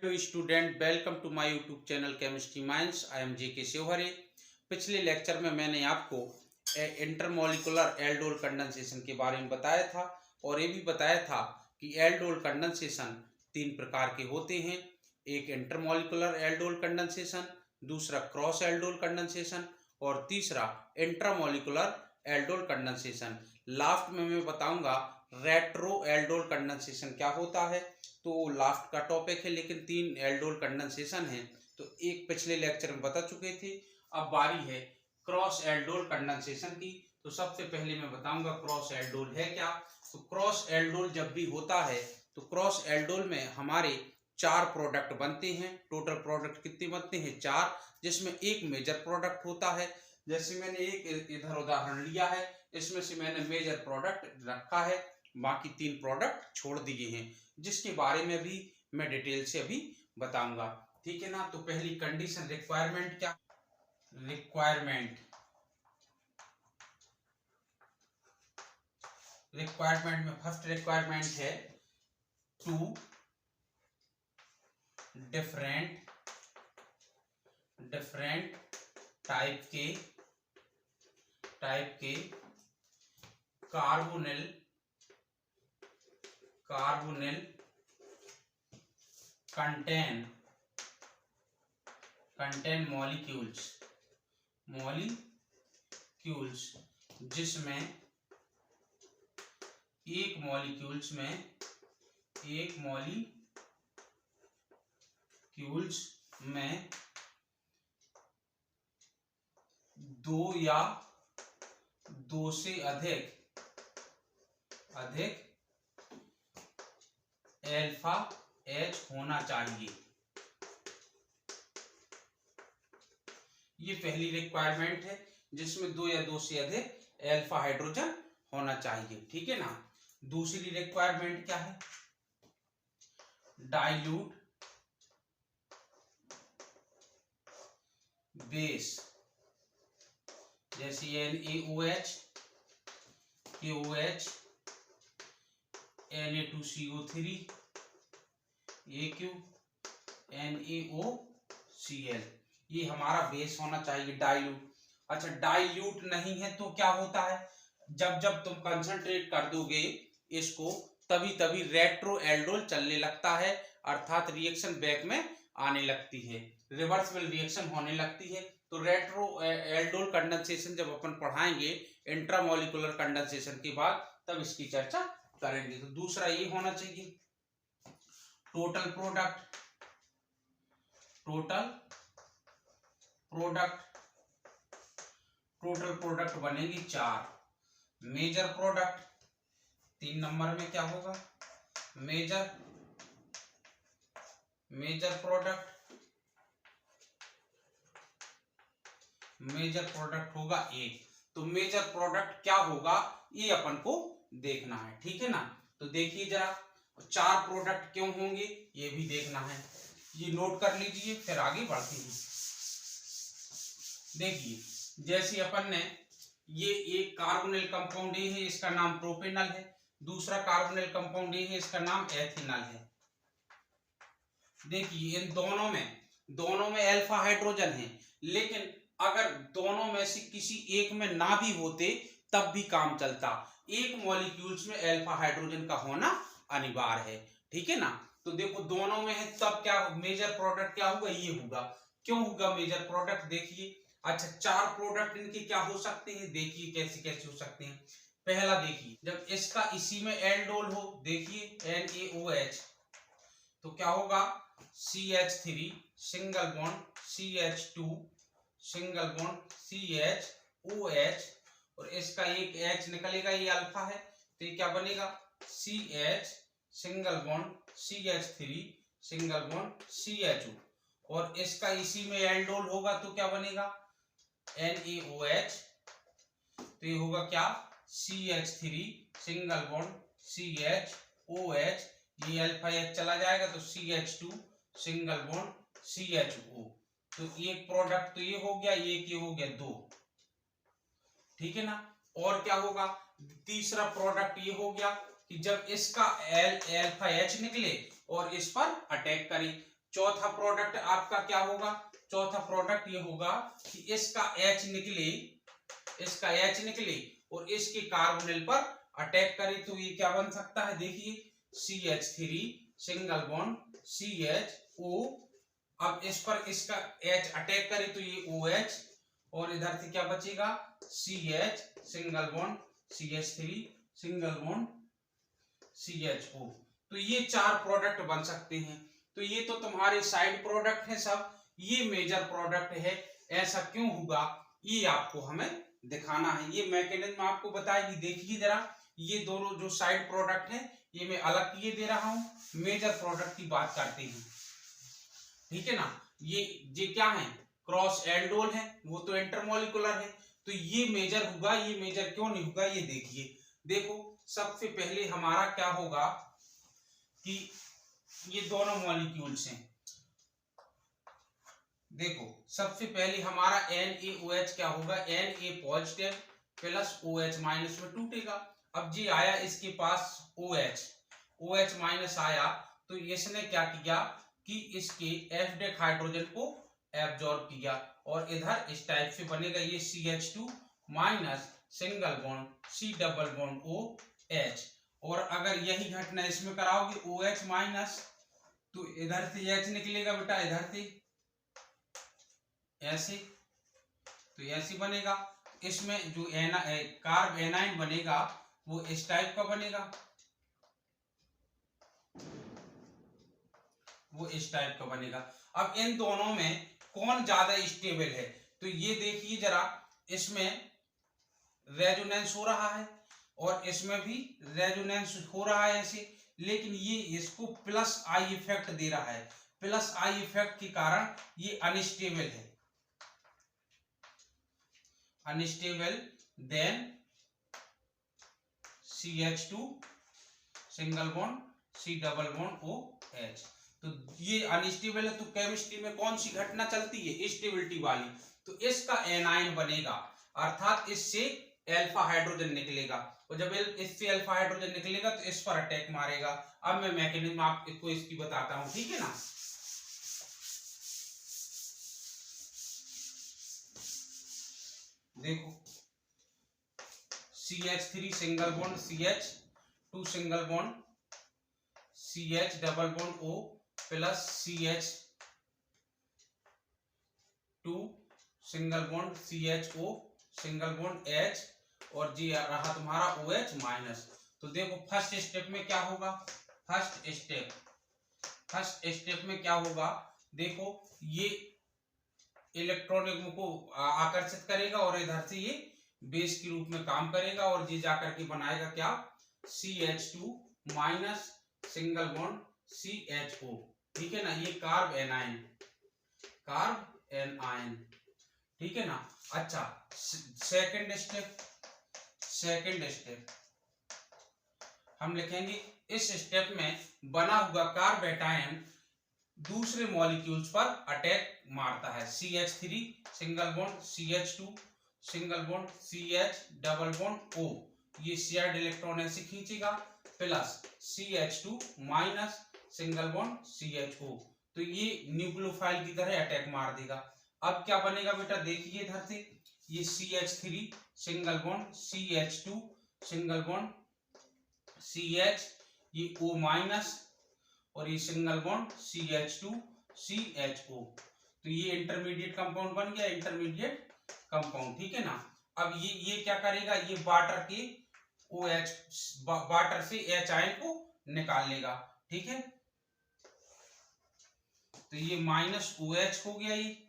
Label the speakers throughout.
Speaker 1: Hello student, welcome to my YouTube channel chemistry minds. I am J K. Shivhare. पिछले lecture में मैंने आपको intermolecular aldol condensation के बारे में बताया था और ये भी बताया था कि एल्डोल कंडेंसेशन तीन प्रकार के होते हैं। एक इंटरमॉलिक्यूलर एल्डोल कंडेंसेशन, दूसरा क्रॉस एल्डोल कंडेंसेशन और तीसरा इंट्रामॉलिक्यूलर एल्डोल कंडेंसेशन। लास्ट में मैं बताऊंगा रेट्रो एल्डोल कंडेंसेशन क्या होता है। तो लास्ट का टॉपिक है, लेकिन तीन एल्डोल कंडेंसेशन है तो एक पिछले लेक्चर में बता चुके थे। अब बारी है क्रॉस एल्डोल कंडेंसेशन की। तो सबसे पहले मैं बताऊंगा क्रॉस एल्डोल है क्या। तो क्रॉस एल्डोल जब भी होता है तो क्रॉस एल्डोल में हमारे चार प्रोडक्ट बनते हैं। टोटल प्रोडक्ट कितने बनते हैं? चार, जिसमें एक मेजर प्रोडक्ट होता है। जैसे मैंने एक इधर उदाहरण लिया है, इसमें से मैंने मेजर प्रोडक्ट रखा है, बाकी तीन प्रोडक्ट छोड़ दिए हैं, जिसके बारे में भी मैं डिटेल से अभी बताऊंगा। ठीक है ना। तो पहली कंडीशन रिक्वायरमेंट क्या? रिक्वायरमेंट में फर्स्ट रिक्वायरमेंट है टू डिफरेंट टाइप के कार्बोनिल कंटेन मॉलिक्यूल्स जिसमें एक मॉलिक्यूल्स में दो या दो से अधिक अल्फा एच होना चाहिए। ये पहली रिक्वायरमेंट है, जिसमें दो या दो से अधिक अल्फा हाइड्रोजन होना चाहिए। ठीक है ना। दूसरी रिक्वायरमेंट क्या है? डाइल्यूट बेस, जैसे NaOH, KOH, Na2CO3, AQ, NaOCl, ये हमारा बेस होना चाहिए डाइल्यूट। अच्छा, डाइल्यूट नहीं है तो क्या होता है? जब तुम कंसंट्रेट कर दोगे इसको, तभी तभी रेट्रो एल्डोल चलने लगता है, अर्थात रिएक्शन बैक में आने लगती है, रिवर्सिबल रिएक्शन होने लगती है। तो रेट्रो एल्डोल कंडेंसेशन जब अपन पढ़ाएंगे इंट्रामॉलिक्यूलर कंडेंसेशन के बाद, तब इसकी चर्चा करेंगे। तो दूसरा ये होना चाहिए टोटल प्रोडक्ट बनेगी चार। मेजर प्रोडक्ट, तीन नंबर में क्या होगा? मेजर प्रोडक्ट होगा एक। तो मेजर प्रोडक्ट क्या होगा, ये अपन को देखना है। ठीक है ना। तो देखिए जरा, चार प्रोडक्ट क्यों होंगे ये भी देखना है, ये नोट कर लीजिए, फिर आगे बढ़ते हैं। देखिए, जैसे अपन ने ये एक कार्बोनिल कंपाउंड ए है, इसका नाम प्रोपेनल है। दूसरा कार्बोनिल कंपाउंड ए है, इसका नाम एथिनल है। देखिए, इन दोनों में अल्फा हाइड्रोजन है, लेकिन अगर दोनों में से किसी एक में ना भी होते तब भी काम चलता। एक मॉलिक्यूल्स में अल्फा हाइड्रोजन का होना अनिवार्य है। ठीक है ना। तो देखो, दोनों में है तब क्या मेजर प्रोडक्ट क्या होगा? ये होगा। क्यों होगा मेजर प्रोडक्ट? देखिए, अच्छा, चार प्रोडक्ट इनके क्या हो सकते हैं, देखिए कैसे कैसे हो सकते हैं। पहला देखिए, जब इसका इसी में एल्डोल हो, देखिए NaOH, तो क्या होगा? CH3 single bond CH2 single bond CHOH, और इसका एक H निकलेगा, ये अल्फा है, तो ये क्या बनेगा? CH single bond CH3 single bond CHO, और इसका इसी में एल्डोल होगा तो क्या बनेगा? NaOH, तो ये होगा क्या? CH3 सिंगल बॉन्ड CHOH, ये अल्फा H चला जाएगा तो CH2 सिंगल बॉन्ड CHO। तो एक प्रोडक्ट तो ये हो गया, ये हो गया दो। ठीक है ना। और क्या होगा? तीसरा प्रोडक्ट ये हो गया कि जब इसका अल्फा H निकले और इस पर अटैक करे, चौथा प्रोडक्ट आपका क्या होगा, चौथा प्रोडक्ट ये होगा कि इसका H निकले और इसके कार्बोनिल पर अटैक करे, तो ये क्या बन सकता है, देखिए CH3 सिंगल बॉन्ड CHO। अब इस पर इसका H अटैक करे तो ये OH, और इधर से क्या बचेगा CH single bond CH3 single bond CHO। तो ये 4 प्रोडक्ट बन सकते हैं। तो ये तो तुम्हारे साइड प्रोडक्ट है सब, ये मेजर प्रोडक्ट है। ऐसा क्यों होगा ये आपको हमें दिखाना है, ये मैकेनिज्म आपको बताएगी। देखिए जरा, ये दोनों जो साइड प्रोडक्ट है ये मैं अलग किए दे रहा हूं, मेजर प्रोडक्ट की बात करते हैं, ठीक है ना। ये क्या है, क्रॉस एल्डोल है, वो तो इंटरमोलिकुलर है। तो ये मेजर होगा, ये मेजर क्यों नहीं होगा, ये देखिए। देखो सबसे पहले हमारा क्या होगा कि ये दोनों मॉलिक्यूल्स हैं, देखो सबसे पहले हमारा NaOH क्या होगा, Na positive plus OH minus में टूटेगा। अब जी आया इसके पास OH माइनस आया, तो इसने क्या किया कि इसके F हाइड्रोजन को एब्जॉर्ब किया, और इधर इस टाइप से बनेगा ये CH2 minus single bond C double bond OH। और अगर यही घटना इसमें कराओगे OH माइनस, तो इधर से H निकलेगा बेटा, इधर से ऐसे, तो ऐसे बनेगा। इसमें जो कार्ब एनाइन बनेगा वो इस टाइप का बनेगा, वो इस टाइप का बनेगा। अब इन दोनों में कौन ज्यादा स्टेबल है, तो ये देखिए जरा, इसमें रेजोनेंस हो रहा है और इसमें भी रेजोनेंस हो रहा है ऐसे, लेकिन ये इसको प्लस आई इफेक्ट दे रहा है। प्लस आई इफेक्ट के कारण ये अनस्टेबल है, unstable then CH2 single bond C double bond OH। तो ये अनस्टेबल है, तो केमिस्ट्री में कौन सी घटना चलती है, स्टेबिलिटी वाली। तो इसका एनाइन बनेगा, अर्थात इससे अल्फा हाइड्रोजन निकलेगा, और जब इससे अल्फा हाइड्रोजन निकलेगा तो इस पर अटैक मारेगा। अब मैं मैकेनिज्म आपको इसकी बताता हूं, ठीक है ना। देखो CH3 single bond CH2 single bond CH double bond O plus CH2 single bond CHO single bond H, और जी रहा तुम्हारा OH माइनस। तो देखो फर्स्ट स्टेप में क्या होगा, फर्स्ट स्टेप में क्या होगा, देखो ये इलेक्ट्रॉन को आकर्षित करेगा और इधर से ये बेस के रूप में काम करेगा, और ये जाकर के बनाएगा क्या, CH2 minus single bond CHO, ठीक है ना। ये कार्ब एनाइन, ठीक है ना। अच्छा सेकंड स्टेप हम लिखेंगे, इस स्टेप में बना हुआ कार्बेटायन दूसरे मॉलिक्यूल्स पर अटैक मारता है। CH3 single bond CH2 single bond CH double bond O, ये शेयर्ड इलेक्ट्रॉन ऐसे खींचेगा, plus CH2 minus single bond CHO, तो ये न्यूक्लियोफाइल की तरह अटैक मार देगा। अब क्या बनेगा बेटा, देखिए इधर से ये CH3 single bond CH2 single bond CH, ये O माइनस, और ये सिंगल बॉन्ड CH2 CHO, तो ये इंटरमीडिएट कंपाउंड बन गया, इंटरमीडिएट कंपाउंड, ठीक है ना। अब ये क्या करेगा, ये वाटर के OH, वाटर से H आयन को निकाल लेगा, ठीक है। तो ये माइनस OH हो गया ये,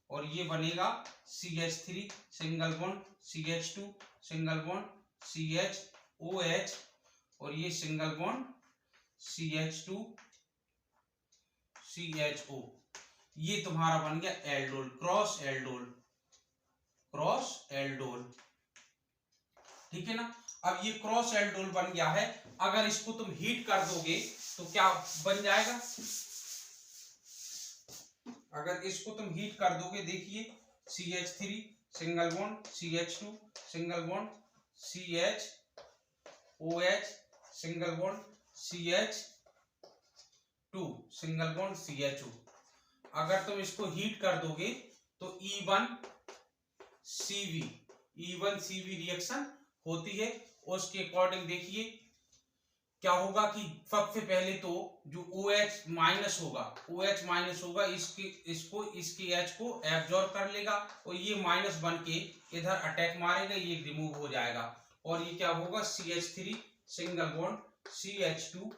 Speaker 1: और ये बनेगा CH3 single bond CH2 single bond CHOH, और ये सिंगल बॉन्ड CH2 CHO, ये तुम्हारा बन गया एल्डोल, क्रॉस एल्डोल, ठीक है ना। अब ये क्रॉस एल्डोल बन गया है, अगर इसको तुम हीट कर दोगे तो क्या बन जाएगा, अगर इसको तुम हीट कर दोगे, देखिए CH3 single bond CH2 single bond CHOH single bond CH, 2 single bond CHO। अगर तुम इसको हीट कर दोगे तो E1CV रिएक्शन होती है। उसके अकॉर्डिंग देखिए क्या होगा कि सबसे पहले तो जो OH माइनस होगा इसके H को एब्जॉर्ब कर लेगा और ये माइनस बन के इधर अटैक मारेगा, ये रिमूव हो जाएगा और ये क्या होगा CH3 single bond CH2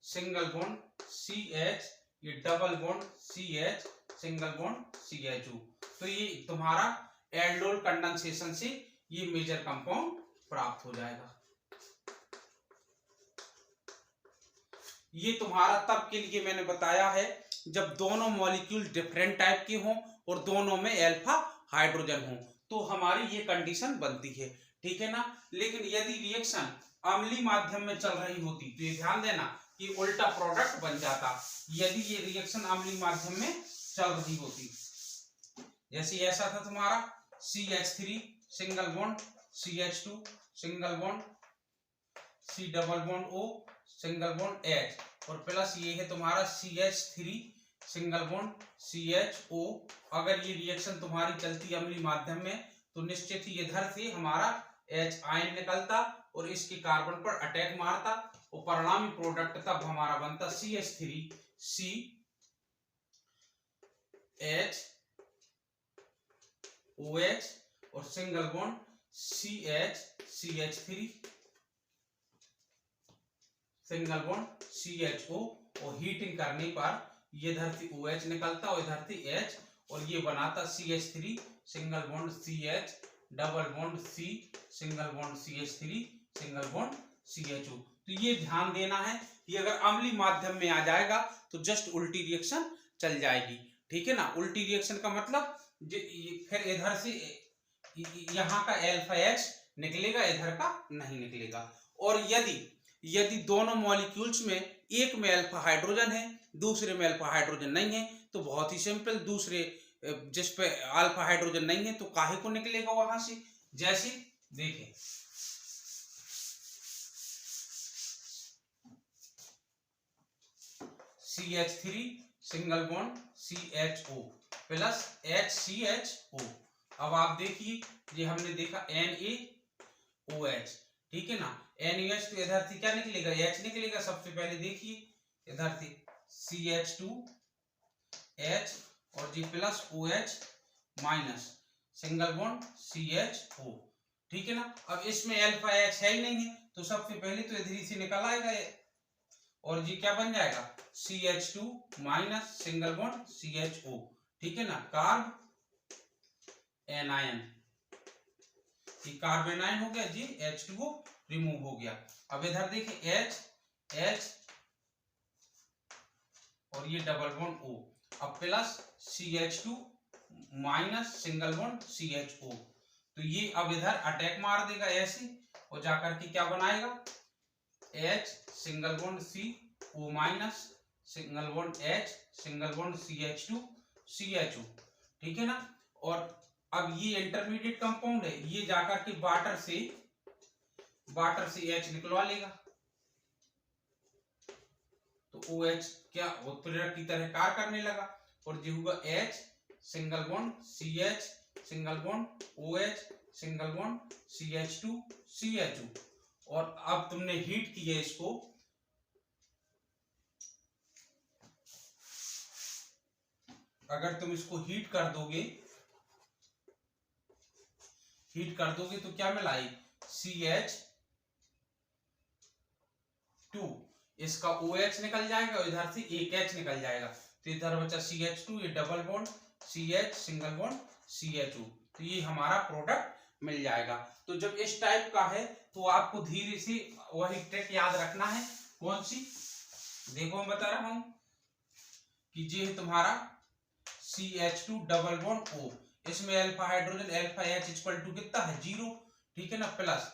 Speaker 1: single bond CH, ये double bond CH single bond CHO। तो ये तुम्हारा एल्डोल कंडेंसेशन से ये मेजर कंपाउंड प्राप्त हो जाएगा। ये तुम्हारा तब के लिए मैंने बताया है जब दोनों मॉलिक्यूल डिफरेंट टाइप के हों और दोनों में अल्फा हाइड्रोजन हो, तो हमारी ये कंडीशन बनती है, ठीक है ना। लेकिन यदि रिएक्शन अम्लीय माध्यम में चल रही होती तो ये ध्यान देना कि उल्टा प्रोडक्ट बन जाता। यदि ये रिएक्शन अम्लीय माध्यम में चल रही होती, जैसे ऐसा था तुम्हारा CH3 single bond CH2 single bond C double bond O single bond H और प्लस ये है तुम्हारा CH3 सिंगल बॉन्ड CHO। अगर ये रिएक्शन तुम्हारी चलती अम्लीय माध्यम में तो निश्चित ही इधर से हमारा H आयन निकलता और इसके कार्बन पर अटैक मारता और परिणामी प्रोडक्ट तब हमारा बनता CH3 CH OH और single bond CH CH3 single bond CHO और हीटिंग करने पर ये धरती OH निकलता और धरती H और ये बनाता CH3 single bond CH double bond C single bond CH3 single bond CHO। तो ये ध्यान देना है कि अगर अम्लीय माध्यम में आ जाएगा तो जस्ट उल्टी रिएक्शन चल जाएगी, ठीक है ना। उल्टी रिएक्शन का मतलब फिर इधर से यहाँ का अल्फा H निकलेगा, इधर का नहीं निकलेगा। और यदि दोनों मॉलिक्यूल्स में एक में अल्फा हाइड्रोजन है दूसरे में अल्फा हाइड्रोजन नहीं है तो बहुत ही सिंपल, दूसरे जिस पे अल्फा हाइड्रोजन नहीं है तो काहे को निकलेगा वहां से। जैसे देखें CH3 single bond CHO plus HCHO। अब आप देखिए ये हमने देखा NaOH, ठीक है ना। NaOH तो इधर से क्या निकलेगा H निकलेगा। सबसे पहले देखिए इधर से CH2H और G plus OH minus single bond CHO, ठीक है ना। अब इसमें अल्फा H है ही नहीं है तो सबसे पहले तो इधर से निकल आएगा और जी क्या बन जाएगा CH2 minus single bond CHO, ठीक है ना। कार्ब एनायन, कार्ब एनायन हो गया जी, H2O रिमूव हो गया। अब इधर देखिए H और ये डबल बॉन्ड O, अब plus CH2 minus single bond CHO। तो ये अब इधर अटैक मार देगा ऐसे और जाकर के क्या बनाएगा H single bond C O minus single bond H single bond CH2 CHO, ठीक है ना। और अब ये इंटरमीडिएट कंपाउंड है, ये जाकर के वाटर से H निकलवा लेगा तो OH क्या उत्प्रेरक की तरह कार्य करने लगा और जो होगा H single bond CH single bond OH single bond CH2 CHO। और अब तुमने हीट किया इसको, अगर तुम इसको हीट कर दोगे तो क्या मिला CH2, इसका OH निकल जाएगा और इधर से एक H निकल जाएगा तो इधर बचा CH2, ये double bond CH single bond CHO। तो ये हमारा प्रोडक्ट मिल जाएगा। तो जब इस टाइप का है तो आपको धीरे से वही ट्रिक याद रखना है। कौन सी? देखो मैं बता रहा हूं कि ये है तुम्हारा CH2 डबल बॉन्ड O, इसमें alpha hydrogen alpha H equal to कितना है 0, ठीक है ना, plus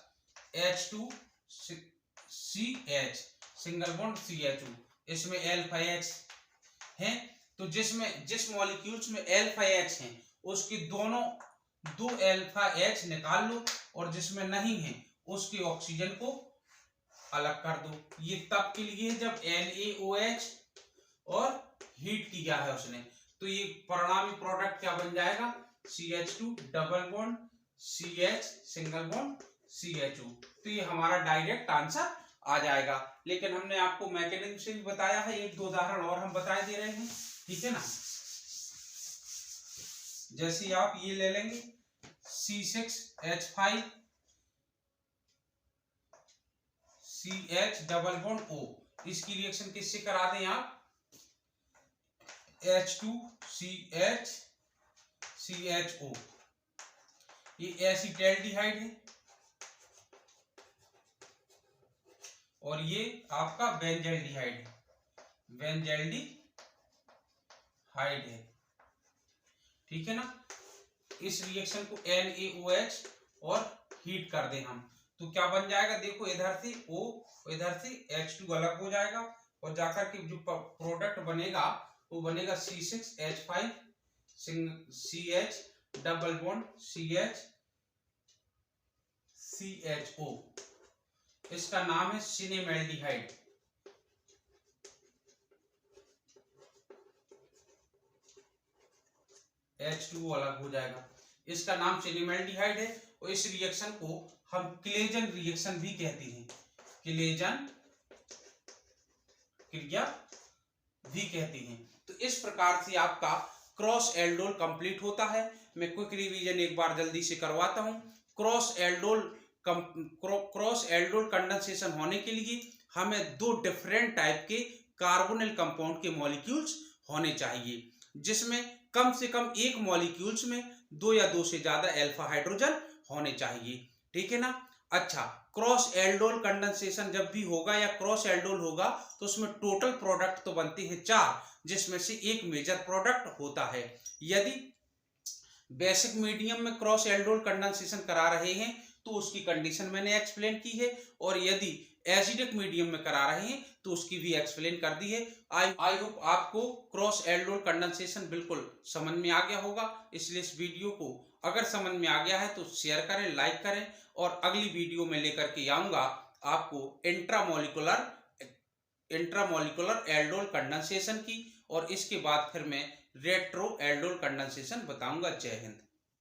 Speaker 1: H2CH single bond CHO, इसमें अल्फा H है। तो जिस मॉलिक्यूल्स में अल्फा H है उसके दो अल्फा H निकाल लो और जिसमें नहीं है उसके ऑक्सीजन को अलग कर दो। ये तब के लिए जब NaOH और हीट किया है उसने, तो ये परिणामी प्रोडक्ट क्या बन जाएगा, CH2 double bond CH single bond CHO। तो ये हमारा डायरेक्ट आंसर आ जाएगा। लेकिन हमने आपको मैकेनिज्म से भी बताया है, एक दो उदाहरण और हम बता दे रहे हैं, ठीक है ना। जैसे आप ये ले लेंगे C6H5 CH double bond O, इसकी रिएक्शन किससे करा दें आप, H2CH CHO। ये एसिटाल्डिहाइड है और ये आपका बेंजाल्डिहाइड है, बेंजाल्डिहाइड है, ठीक है ना। इस रिएक्शन को NaOH और हीट कर दें हम, तो क्या बन जाएगा, देखो इधर से O, इधर से H2 अलग हो जाएगा और जाकर के जो प्रोडक्ट बनेगा वो बनेगा C6H5 CH double bond CH CHO। इसका नाम है सिनेमैल्डिहाइड। H2O अलग हो जाएगा, इसका नाम सिनेमैल्डिहाइड है। और इस रिएक्शन को हम क्लेजन रिएक्शन भी कहते हैं, क्लेजन क्रिया भी कहते हैं। तो इस प्रकार से आपका क्रॉस एल्डोल कंप्लीट होता है। मैं क्विक रिवीजन एक बार जल्दी से करवाता हूं। क्रॉस एल्डोल कंडेंसेशन होने के लिए हमें दो डिफरेंट टाइप के कार्बोनिल कंपाउंड के मॉलिक्यूल्स होने चाहिए, जिसमें कम से कम एक मॉलिक्यूल्स में दो या दो से ज्यादा अल्फा हाइड्रोजन होने चाहिए, ठीक है ना। अच्छा, क्रॉस एल्डोल कंडेंसेशन जब भी होगा या क्रॉस एल्डोल होगा तो उसमें टोटल प्रोडक्ट तो बनते हैं 4, जिसमें से एक मेजर प्रोडक्ट होता है। यदि बेसिक मीडियम में क्रॉस एल्डोल कंडेंसेशन करा रहे हैं तो उसकी कंडीशन मैंने एक्सप्लेन की है, और यदि एसिडिक मीडियम में करा रहे हैं तो उसकी भी एक्सप्लेन कर दी है। आई होप आपको क्रॉस एल्डोल कंडेंसेशन बिल्कुल समझ में आ गया होगा। इसलिए इस वीडियो को अगर समझ में आ गया है तो शेयर करें, लाइक करें, और अगली वीडियो में लेकर के आऊंगा आपको इंट्रामोलिकुलर एल्डोल कंडेंसेशन की, और इसके बाद फिर मैं रेट्रो एल्डोल कंडेंसेशन बताऊंगा। जय हिंद।